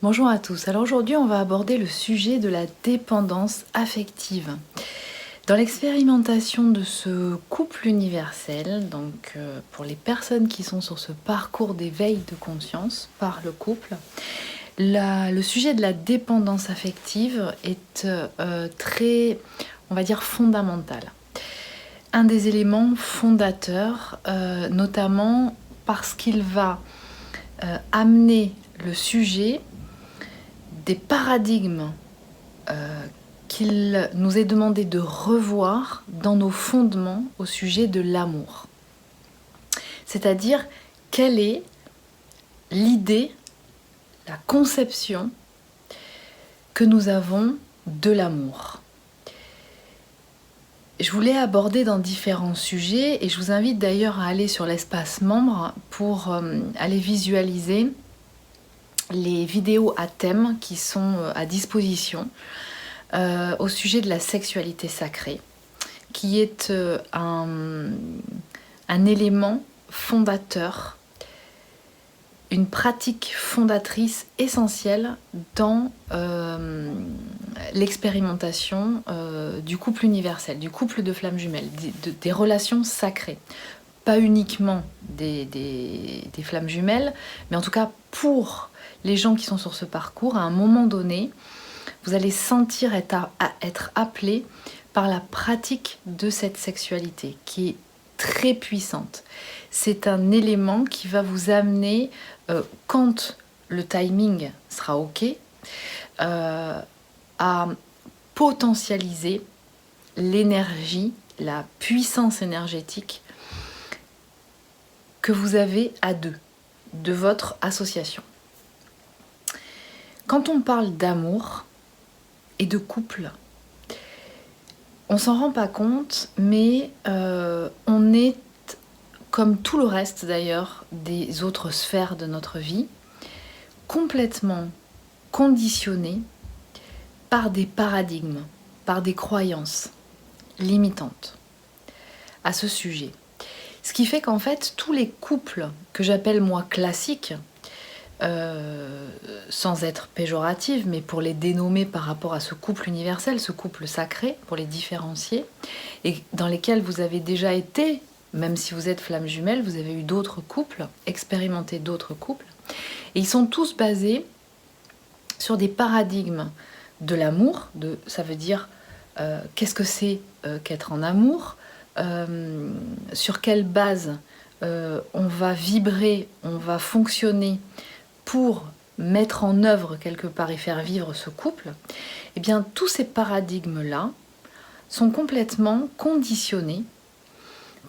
Bonjour à tous. Alors aujourd'hui, on va aborder le sujet de la dépendance affective. Dans l'expérimentation de ce couple universel, pour les personnes qui sont sur ce parcours d'éveil de conscience par le couple, le sujet de la dépendance affective est très, on va dire, fondamental. Un des éléments fondateurs, notamment parce qu'il va amener le sujet des paradigmes qu'il nous est demandé de revoir dans nos fondements au sujet de l'amour. C'est-à-dire, quelle est l'idée, la conception que nous avons de l'amour. Je voulais aborder dans différents sujets et je vous invite d'ailleurs à aller sur l'espace membre pour aller visualiser les vidéos à thème qui sont à disposition au sujet de la sexualité sacrée, qui est un élément fondateur, une pratique fondatrice essentielle dans l'expérimentation du couple universel, du couple de flammes jumelles, des relations sacrées. Pas uniquement des flammes jumelles, mais en tout cas pour les gens qui sont sur ce parcours, à un moment donné, vous allez sentir être appelé par la pratique de cette sexualité qui est très puissante. C'est un élément qui va vous amener, quand le timing sera OK, à potentialiser l'énergie, la puissance énergétique que vous avez à deux, de votre association. Quand on parle d'amour et de couple, on s'en rend pas compte, mais on est, comme tout le reste d'ailleurs des autres sphères de notre vie, complètement conditionné par des paradigmes, par des croyances limitantes à ce sujet. Ce qui fait qu'en fait, tous les couples que j'appelle moi classiques, sans être péjorative, mais pour les dénommer par rapport à ce couple universel, ce couple sacré, pour les différencier, et dans lesquels vous avez déjà été, même si vous êtes flamme jumelle, vous avez eu d'autres couples, expérimenté d'autres couples, et ils sont tous basés sur des paradigmes de l'amour, ça veut dire qu'est-ce que c'est qu'être en amour, sur quelle base on va vibrer, on va fonctionner pour mettre en œuvre quelque part et faire vivre ce couple, eh bien tous ces paradigmes-là sont complètement conditionnés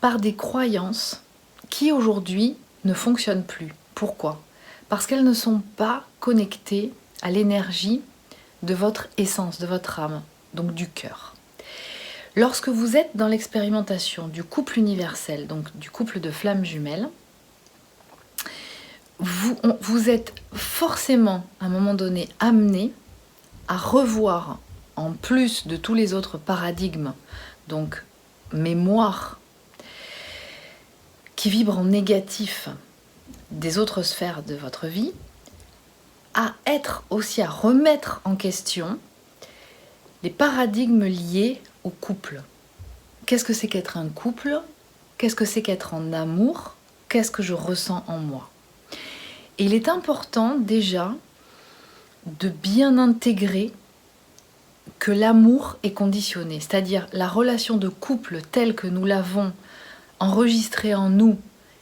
par des croyances qui aujourd'hui ne fonctionnent plus. Pourquoi ? Parce qu'elles ne sont pas connectées à l'énergie de votre essence, de votre âme, donc du cœur. Lorsque vous êtes dans l'expérimentation du couple universel, donc du couple de flammes jumelles, vous êtes forcément, à un moment donné, amené à revoir, en plus de tous les autres paradigmes, donc mémoire, qui vibrent en négatif des autres sphères de votre vie, à remettre en question les paradigmes liés au couple. Qu'est-ce que c'est qu'être un couple ? Qu'est-ce que c'est qu'être en amour ? Qu'est-ce que je ressens en moi ? Et il est important déjà de bien intégrer que l'amour est conditionné, c'est-à-dire la relation de couple telle que nous l'avons enregistrée en nous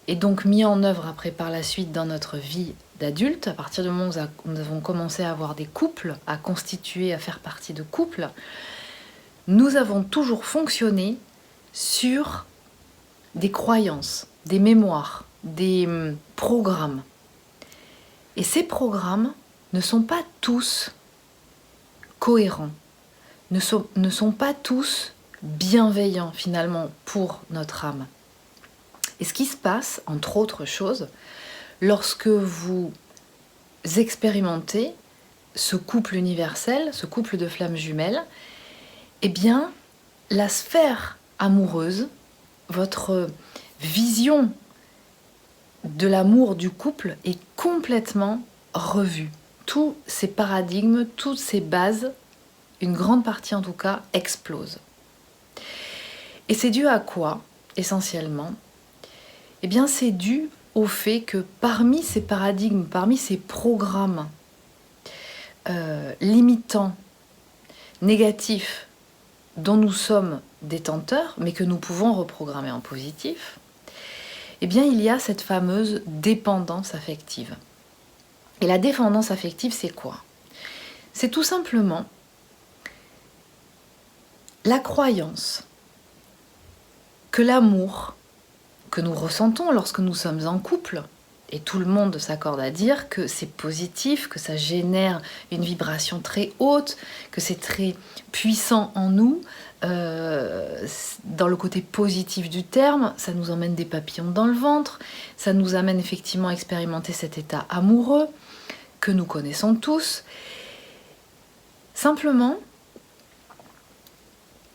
et donc mis en œuvre après par la suite dans notre vie d'adulte, à partir du moment où nous avons commencé à avoir des couples, à constituer, à faire partie de couples, nous avons toujours fonctionné sur des croyances, des mémoires, des programmes. Et ces programmes ne sont pas tous cohérents, ne sont pas tous bienveillants finalement pour notre âme. Et ce qui se passe, entre autres choses, lorsque vous expérimentez ce couple universel, ce couple de flammes jumelles, eh bien, la sphère amoureuse, votre vision de l'amour du couple est complètement revue. tous ces paradigmes, toutes ces bases, une grande partie en tout cas, explosent. Et c'est dû à quoi, essentiellement? Eh bien, c'est dû au fait que parmi ces paradigmes, parmi ces programmes limitants, négatifs, dont nous sommes détenteurs, mais que nous pouvons reprogrammer en positif, eh bien, il y a cette fameuse dépendance affective. Et la dépendance affective, c'est quoi? C'est tout simplement la croyance que l'amour que nous ressentons lorsque nous sommes en couple, et tout le monde s'accorde à dire que c'est positif, que ça génère une vibration très haute, que c'est très puissant en nous, dans le côté positif du terme, ça nous emmène des papillons dans le ventre, ça nous amène effectivement à expérimenter cet état amoureux que nous connaissons tous. Simplement,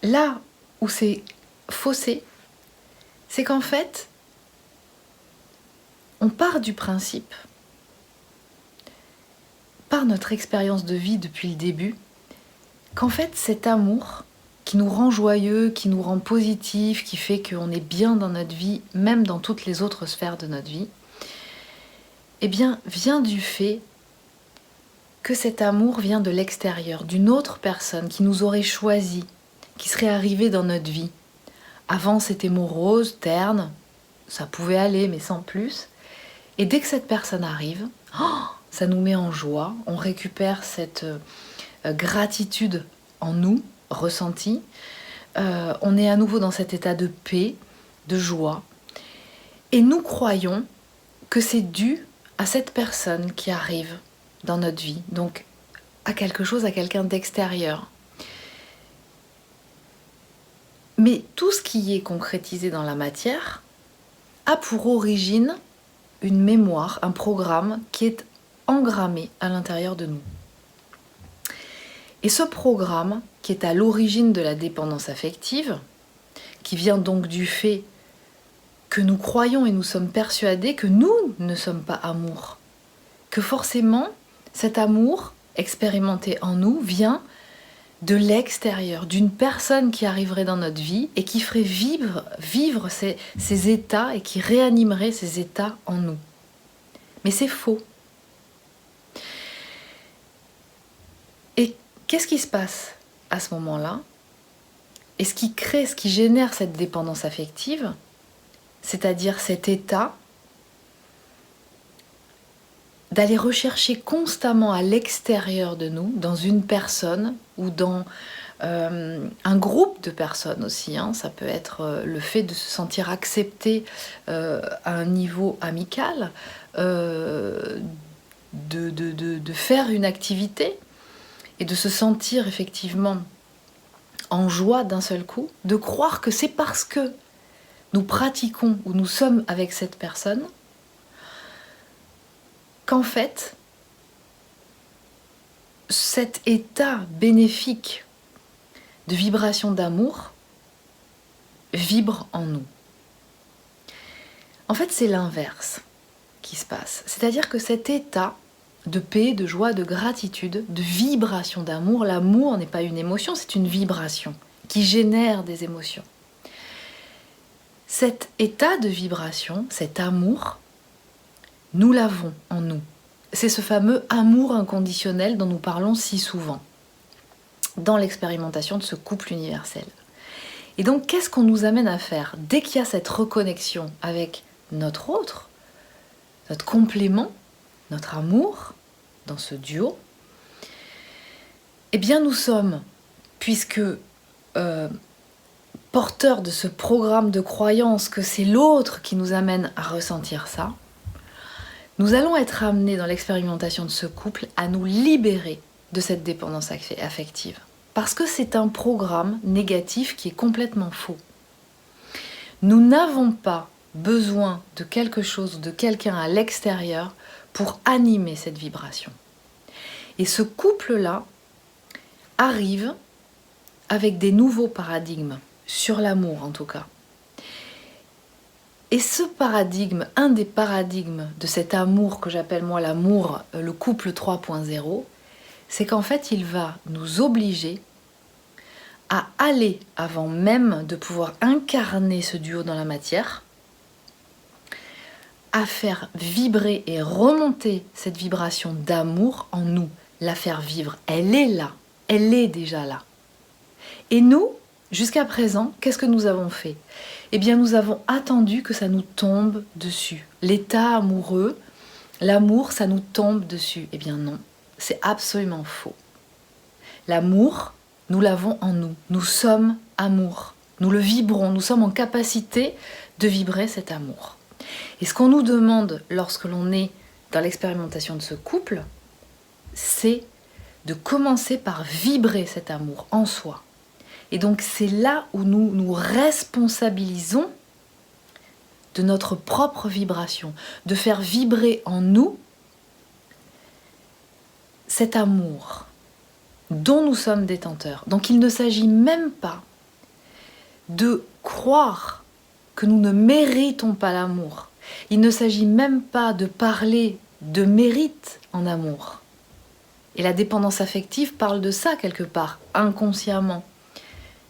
là où c'est faussé, c'est qu'en fait, on part du principe, par notre expérience de vie depuis le début, qu'en fait cet amour qui nous rend joyeux, qui nous rend positif, qui fait qu'on est bien dans notre vie, même dans toutes les autres sphères de notre vie, eh bien vient du fait que cet amour vient de l'extérieur, d'une autre personne qui nous aurait choisi, qui serait arrivée dans notre vie. Avant c'était morose, terne, ça pouvait aller mais sans plus. Et dès que cette personne arrive, ça nous met en joie, on récupère cette gratitude en nous, ressentie. On est à nouveau dans cet état de paix, de joie. Et nous croyons que c'est dû à cette personne qui arrive dans notre vie, donc à quelque chose, à quelqu'un d'extérieur. Mais tout ce qui est concrétisé dans la matière a pour origine une mémoire, un programme qui est engrammé à l'intérieur de nous. Et ce programme, qui est à l'origine de la dépendance affective, qui vient donc du fait que nous croyons et nous sommes persuadés que nous ne sommes pas amour, que forcément cet amour expérimenté en nous vient de l'extérieur, d'une personne qui arriverait dans notre vie et qui ferait vivre ces états et qui réanimerait ces états en nous. Mais c'est faux. Et qu'est-ce qui se passe à ce moment-là? Et ce qui crée, ce qui génère cette dépendance affective, c'est-à-dire cet état d'aller rechercher constamment à l'extérieur de nous, dans une personne ou dans un groupe de personnes aussi. Ça peut être le fait de se sentir accepté à un niveau amical, de faire une activité et de se sentir effectivement en joie d'un seul coup, de croire que c'est parce que nous pratiquons ou nous sommes avec cette personne qu'en fait, cet état bénéfique de vibration d'amour vibre en nous. En fait, c'est l'inverse qui se passe. C'est-à-dire que cet état de paix, de joie, de gratitude, de vibration d'amour, l'amour n'est pas une émotion, c'est une vibration qui génère des émotions. Cet état de vibration, cet amour, nous l'avons en nous. C'est ce fameux amour inconditionnel dont nous parlons si souvent dans l'expérimentation de ce couple universel. Et donc, qu'est-ce qu'on nous amène à faire dès qu'il y a cette reconnexion avec notre autre, notre complément, notre amour dans ce duo? Eh bien, nous sommes, puisque porteurs de ce programme de croyance que c'est l'autre qui nous amène à ressentir ça, nous allons être amenés dans l'expérimentation de ce couple à nous libérer de cette dépendance affective. Parce que c'est un programme négatif qui est complètement faux. Nous n'avons pas besoin de quelque chose ou de quelqu'un à l'extérieur pour animer cette vibration. Et ce couple-là arrive avec des nouveaux paradigmes, sur l'amour en tout cas. Et ce paradigme, un des paradigmes de cet amour que j'appelle moi l'amour, le couple 3.0, c'est qu'en fait il va nous obliger à aller, avant même de pouvoir incarner ce duo dans la matière, à faire vibrer et remonter cette vibration d'amour en nous, la faire vivre. Elle est là, elle est déjà là. Et nous, jusqu'à présent, qu'est-ce que nous avons fait? Eh bien, nous avons attendu que ça nous tombe dessus. L'état amoureux, l'amour, ça nous tombe dessus. Eh bien non, c'est absolument faux. L'amour, nous l'avons en nous. Nous sommes amour. Nous le vibrons, nous sommes en capacité de vibrer cet amour. Et ce qu'on nous demande lorsque l'on est dans l'expérimentation de ce couple, c'est de commencer par vibrer cet amour en soi. Et donc c'est là où nous nous responsabilisons de notre propre vibration, de faire vibrer en nous cet amour dont nous sommes détenteurs. Donc il ne s'agit même pas de croire que nous ne méritons pas l'amour. Il ne s'agit même pas de parler de mérite en amour. Et la dépendance affective parle de ça quelque part, inconsciemment.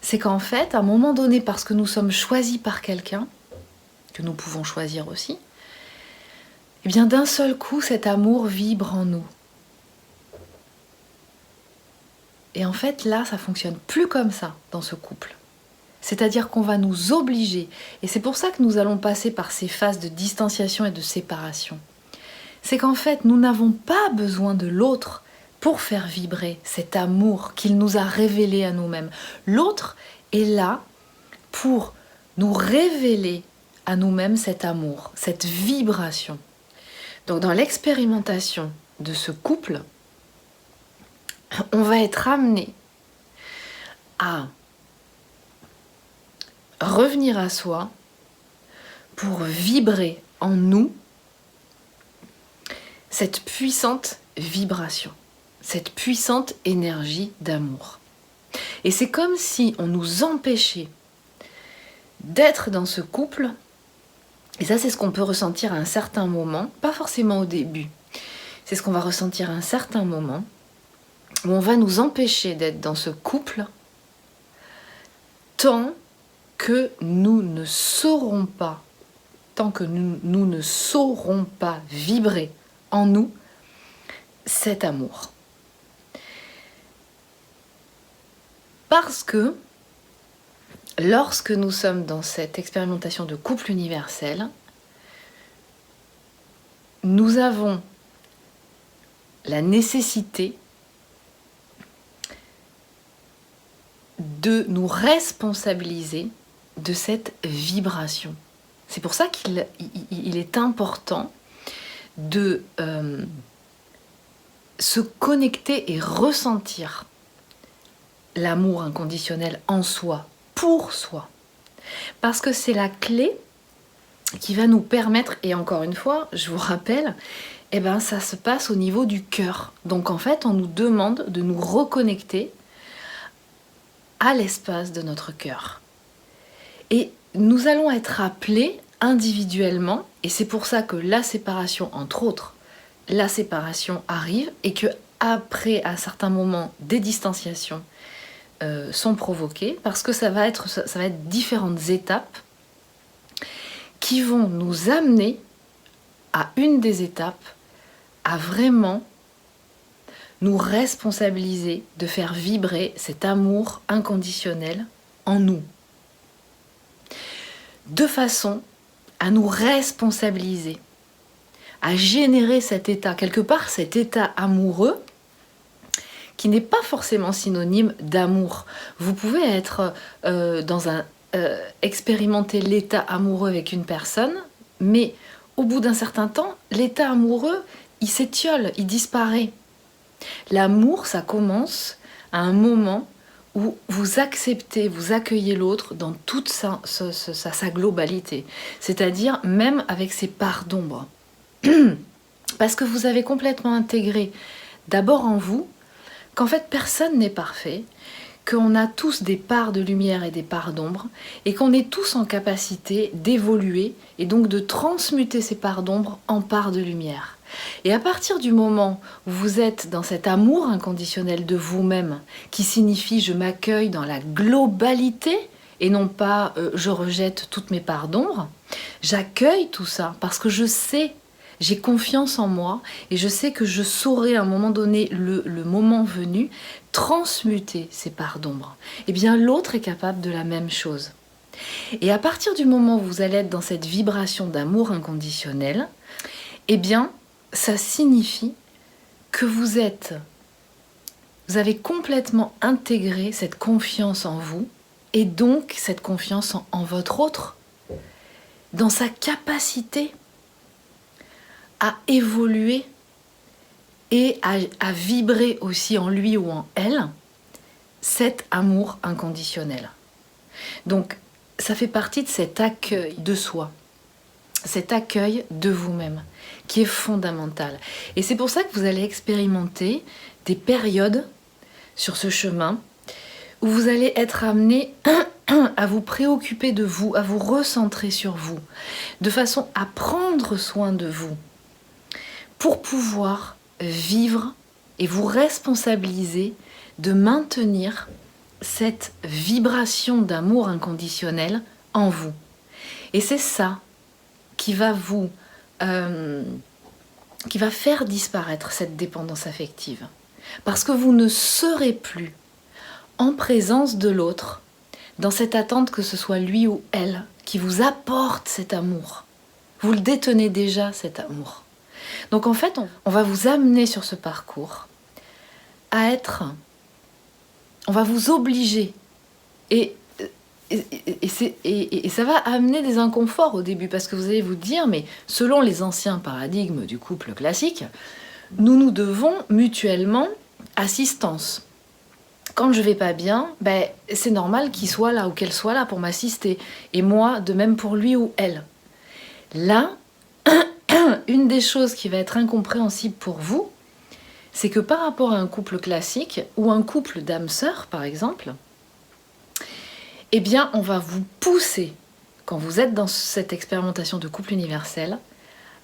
C'est qu'en fait, à un moment donné, parce que nous sommes choisis par quelqu'un, que nous pouvons choisir aussi, eh bien d'un seul coup, cet amour vibre en nous. Et en fait, là, ça fonctionne plus comme ça dans ce couple. C'est-à-dire qu'on va nous obliger, et c'est pour ça que nous allons passer par ces phases de distanciation et de séparation. C'est qu'en fait, nous n'avons pas besoin de l'autre pour faire vibrer cet amour qu'il nous a révélé à nous-mêmes. L'autre est là pour nous révéler à nous-mêmes cet amour, cette vibration. Donc dans l'expérimentation de ce couple, on va être amené à revenir à soi pour vibrer en nous cette puissante vibration, cette puissante énergie d'amour. Et c'est comme si on nous empêchait d'être dans ce couple, et ça c'est ce qu'on peut ressentir à un certain moment, pas forcément au début, c'est ce qu'on va ressentir à un certain moment, où on va nous empêcher d'être dans ce couple tant que nous ne saurons pas, nous ne saurons pas vibrer en nous cet amour. Parce que lorsque nous sommes dans cette expérimentation de couple universel, nous avons la nécessité de nous responsabiliser de cette vibration. C'est pour ça qu'il est important de se connecter et ressentir l'amour inconditionnel en soi, pour soi. Parce que c'est la clé qui va nous permettre, et encore une fois, je vous rappelle, ça se passe au niveau du cœur. Donc en fait, on nous demande de nous reconnecter à l'espace de notre cœur. Et nous allons être appelés individuellement, et c'est pour ça que la séparation, entre autres, la séparation arrive, et que après, à certains moments, des distanciations sont provoquées, parce que ça va être différentes étapes qui vont nous amener à une des étapes à vraiment nous responsabiliser de faire vibrer cet amour inconditionnel en nous. De façon à nous responsabiliser, à générer cet état, quelque part cet état amoureux qui n'est pas forcément synonyme d'amour. Vous pouvez être expérimenter l'état amoureux avec une personne, mais au bout d'un certain temps, l'état amoureux, il s'étiole, il disparaît. L'amour, ça commence à un moment où vous acceptez, vous accueillez l'autre dans toute sa globalité, c'est-à-dire même avec ses parts d'ombre. Parce que vous avez complètement intégré d'abord en vous qu'en fait personne n'est parfait, qu'on a tous des parts de lumière et des parts d'ombre, et qu'on est tous en capacité d'évoluer et donc de transmuter ces parts d'ombre en parts de lumière. Et à partir du moment où vous êtes dans cet amour inconditionnel de vous-même, qui signifie je m'accueille dans la globalité et non pas je rejette toutes mes parts d'ombre, j'accueille tout ça parce que je sais, j'ai confiance en moi et je sais que je saurai à un moment donné, le moment venu, transmuter ces parts d'ombre. Eh bien l'autre est capable de la même chose. Et à partir du moment où vous allez être dans cette vibration d'amour inconditionnel, eh bien ça signifie que vous avez complètement intégré cette confiance en vous et donc cette confiance en votre autre, dans sa capacité à évoluer et à vibrer aussi en lui ou en elle cet amour inconditionnel. Donc ça fait partie de cet accueil de soi, cet accueil de vous-même qui est fondamental. Et c'est pour ça que vous allez expérimenter des périodes sur ce chemin où vous allez être amené à vous préoccuper de vous, à vous recentrer sur vous, de façon à prendre soin de vous pour pouvoir vivre et vous responsabiliser de maintenir cette vibration d'amour inconditionnel en vous. Et c'est ça qui va qui va faire disparaître cette dépendance affective. Parce que vous ne serez plus en présence de l'autre, dans cette attente que ce soit lui ou elle qui vous apporte cet amour. Vous le détenez déjà, cet amour. Donc en fait, on va vous amener sur ce parcours à être... On va vous obliger. Et ça va amener des inconforts au début, parce que vous allez vous dire, mais selon les anciens paradigmes du couple classique, nous devons mutuellement assistance. Quand je vais pas bien, c'est normal qu'il soit là ou qu'elle soit là pour m'assister. Et moi, de même pour lui ou elle. Là, une des choses qui va être incompréhensible pour vous, c'est que par rapport à un couple classique ou un couple d'âmes-sœurs, par exemple, eh bien, on va vous pousser, quand vous êtes dans cette expérimentation de couple universel,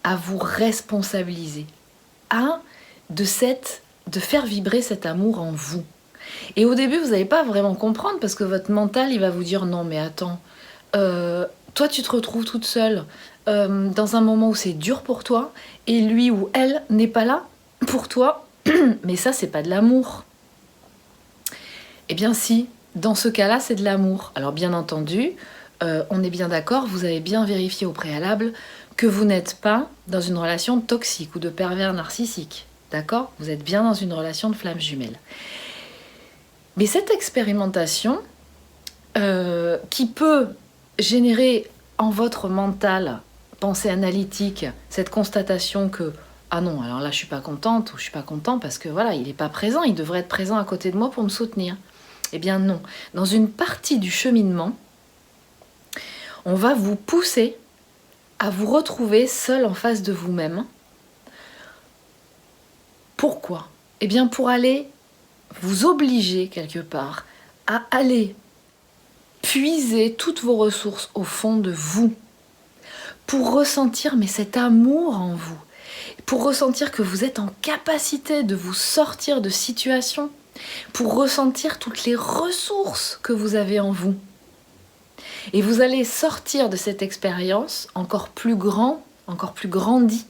à vous responsabiliser, de faire vibrer cet amour en vous. Et au début, vous n'allez pas vraiment comprendre parce que votre mental, il va vous dire non, mais attends, toi, tu te retrouves toute seule dans un moment où c'est dur pour toi et lui ou elle n'est pas là pour toi, mais ça, c'est pas de l'amour. Eh bien, si. Dans ce cas-là, c'est de l'amour. Alors bien entendu, on est bien d'accord, vous avez bien vérifié au préalable que vous n'êtes pas dans une relation toxique ou de pervers narcissique. D'accord ? Vous êtes bien dans une relation de flamme jumelle. Mais cette expérimentation, qui peut générer en votre mental, pensée analytique, cette constatation que ah non, alors là je suis pas contente ou je suis pas content parce que voilà, il n'est pas présent, il devrait être présent à côté de moi pour me soutenir. Eh bien non, dans une partie du cheminement, on va vous pousser à vous retrouver seul en face de vous-même. Pourquoi ? Eh bien pour aller vous obliger quelque part à aller puiser toutes vos ressources au fond de vous, pour ressentir cet amour en vous, pour ressentir que vous êtes en capacité de vous sortir de situations, pour ressentir toutes les ressources que vous avez en vous. Et vous allez sortir de cette expérience encore plus grand, encore plus grandi,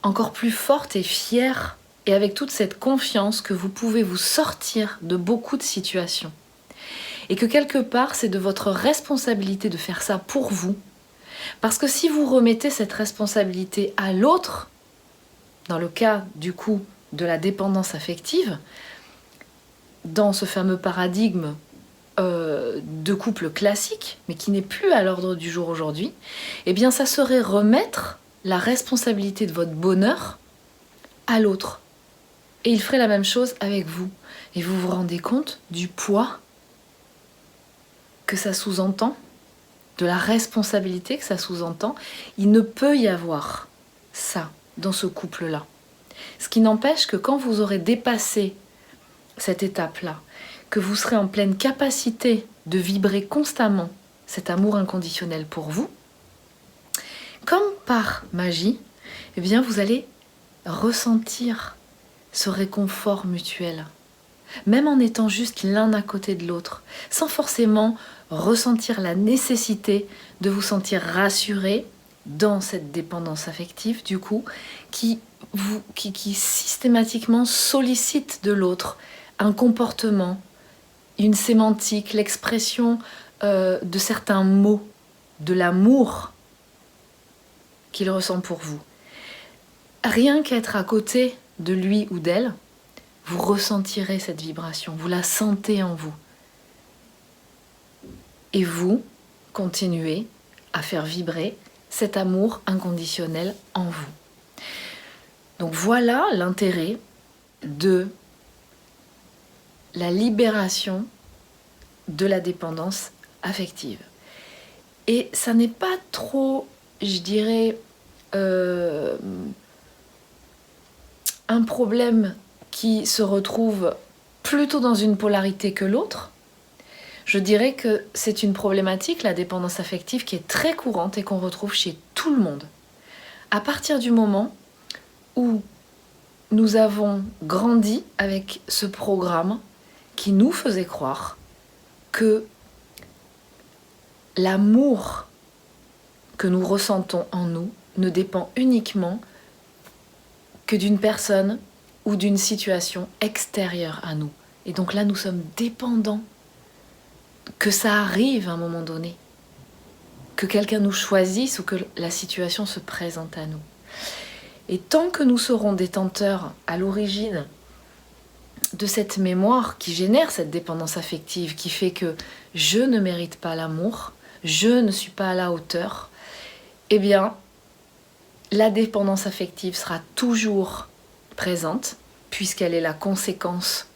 encore plus forte et fière, et avec toute cette confiance que vous pouvez vous sortir de beaucoup de situations. Et que quelque part, c'est de votre responsabilité de faire ça pour vous. Parce que si vous remettez cette responsabilité à l'autre, dans le cas du coup de la dépendance affective, dans ce fameux paradigme de couple classique, mais qui n'est plus à l'ordre du jour aujourd'hui, eh bien ça serait remettre la responsabilité de votre bonheur à l'autre. Et il ferait la même chose avec vous. Et vous vous rendez compte du poids que ça sous-entend, de la responsabilité que ça sous-entend. Il ne peut y avoir ça dans ce couple-là. Ce qui n'empêche que quand vous aurez dépassé cette étape-là, que vous serez en pleine capacité de vibrer constamment cet amour inconditionnel pour vous, comme par magie, eh bien vous allez ressentir ce réconfort mutuel, même en étant juste l'un à côté de l'autre, sans forcément ressentir la nécessité de vous sentir rassuré dans cette dépendance affective, du coup, qui systématiquement sollicite de l'autre un comportement, une sémantique, l'expression de certains mots, de l'amour qu'il ressent pour vous. Rien qu'être à côté de lui ou d'elle, vous ressentirez cette vibration, vous la sentez en vous. Et vous continuez à faire vibrer cet amour inconditionnel en vous. Donc voilà l'intérêt de la libération de la dépendance affective. Et ça n'est pas trop, je dirais, un problème qui se retrouve plutôt dans une polarité que l'autre. Je dirais que c'est une problématique, la dépendance affective, qui est très courante et qu'on retrouve chez tout le monde. À partir du moment où nous avons grandi avec ce programme qui nous faisait croire que l'amour que nous ressentons en nous ne dépend uniquement que d'une personne ou d'une situation extérieure à nous. Et donc là, nous sommes dépendants. Que ça arrive à un moment donné, que quelqu'un nous choisisse ou que la situation se présente à nous. Et tant que nous serons détenteurs à l'origine de cette mémoire qui génère cette dépendance affective, qui fait que je ne mérite pas l'amour, je ne suis pas à la hauteur, eh bien, la dépendance affective sera toujours présente, puisqu'elle est la conséquence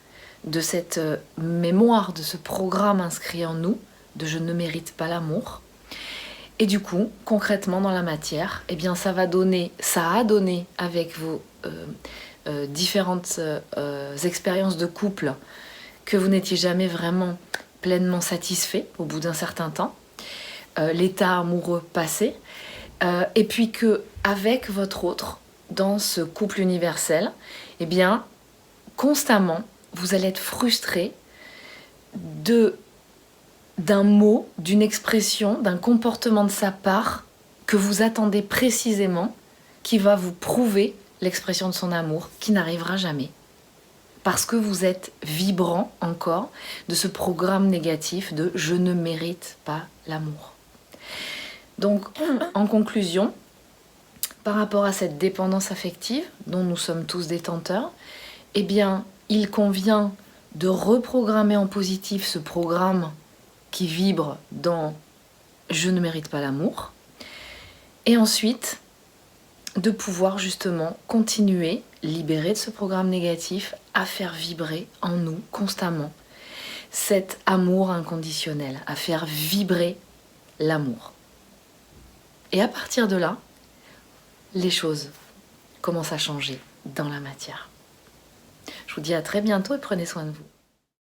de cette mémoire, de ce programme inscrit en nous, de je ne mérite pas l'amour. Et du coup, concrètement dans la matière, eh bien ça a donné avec vos différentes expériences de couple que vous n'étiez jamais vraiment pleinement satisfait au bout d'un certain temps, l'état amoureux passé, et puis que avec votre autre, dans ce couple universel, eh bien constamment, vous allez être frustré d'un mot, d'une expression, d'un comportement de sa part que vous attendez précisément, qui va vous prouver l'expression de son amour, qui n'arrivera jamais. Parce que vous êtes vibrant encore de ce programme négatif de « je ne mérite pas l'amour ». Donc, en conclusion, par rapport à cette dépendance affective dont nous sommes tous détenteurs, eh bien, il convient de reprogrammer en positif ce programme qui vibre dans « je ne mérite pas l'amour » et ensuite de pouvoir justement continuer, libéré de ce programme négatif, à faire vibrer en nous constamment cet amour inconditionnel, à faire vibrer l'amour. Et à partir de là, les choses commencent à changer dans la matière. Je vous dis à très bientôt et prenez soin de vous.